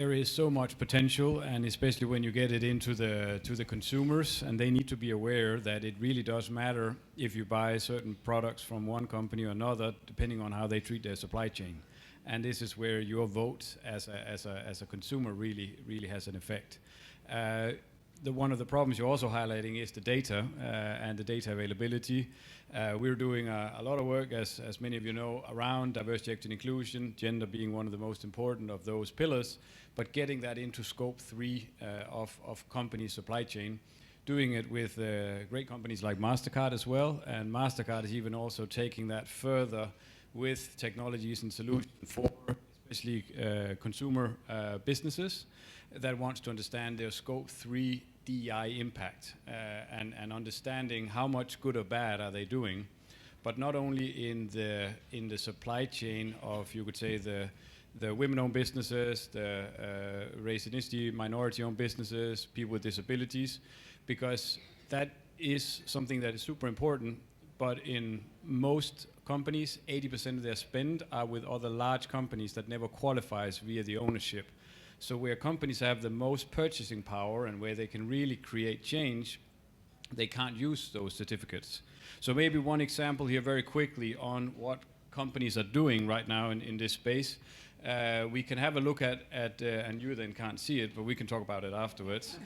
There is so much potential, and especially when you get it into the consumers, and they need to be aware that it really does matter if you buy certain products from one company or another, depending on how they treat their supply chain. And this is where your vote as a consumer really has an effect. One of the problems you're also highlighting is the data and the data availability. We're doing a lot of work, as many of you know, around diversity, equity, and inclusion, gender being one of the most important of those pillars, but getting that into scope 3 of company supply chain, doing it with great companies like MasterCard as well, and MasterCard is even also taking that further with technologies and solutions for especially consumer businesses that wants to understand their scope 3 DEI impact and understanding how much good or bad are they doing, but not only in the supply chain of, you could say, the women-owned businesses, the race, ethnicity, minority-owned businesses, people with disabilities, because that is something that is super important. But in most companies, 80% of their spend are with other large companies that never qualifies via the ownership. So where companies have the most purchasing power and where they can really create change, they can't use those certificates. So maybe one example here very quickly on what companies are doing right now in this space. We can have a look at and you then can't see it, but we can talk about it afterwards.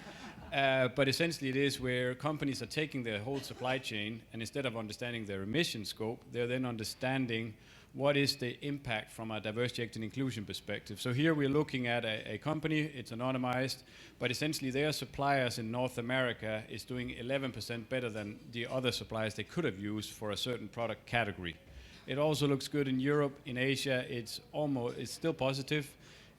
But essentially it is where companies are taking their whole supply chain, and instead of understanding their emission scope, they're then understanding what is the impact from a diversity, equity, and inclusion perspective. So here we're looking at a company, it's anonymized, but essentially their suppliers in North America is doing 11% better than the other suppliers they could have used for a certain product category. It also looks good in Europe. In Asia, it's still positive.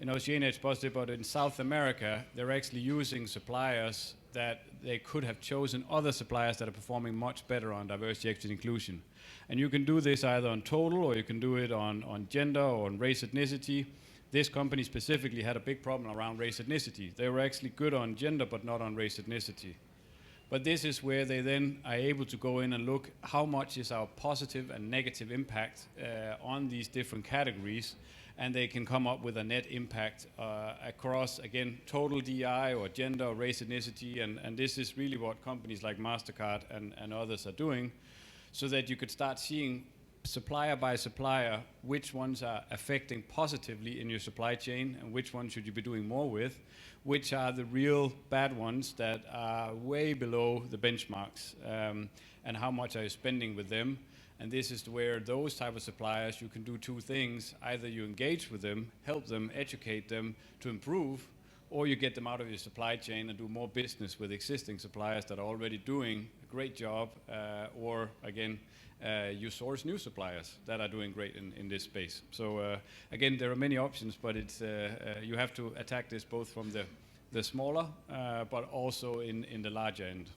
In Oceania, it's positive, but in South America, they're actually using suppliers that they could have chosen other suppliers that are performing much better on diversity, equity, and inclusion. And you can do this either on total, or you can do it on gender or on race, ethnicity. This company specifically had a big problem around race, ethnicity. They were actually good on gender, but not on race, ethnicity. But this is where they then are able to go in and look how much is our positive and negative impact on these different categories, and they can come up with a net impact across, again, total DI or gender or race, ethnicity, and this is really what companies like MasterCard and others are doing, so that you could start seeing supplier by supplier which ones are affecting positively in your supply chain and which ones should you be doing more with, which are the real bad ones that are way below the benchmarks, and how much are you spending with them. And this is where those type of suppliers, you can do two things. Either you engage with them, help them, educate them to improve, or you get them out of your supply chain and do more business with existing suppliers that are already doing a great job, or again, you source new suppliers that are doing great in this space. So again, there are many options, but it's you have to attack this both from the smaller, but also in the larger end.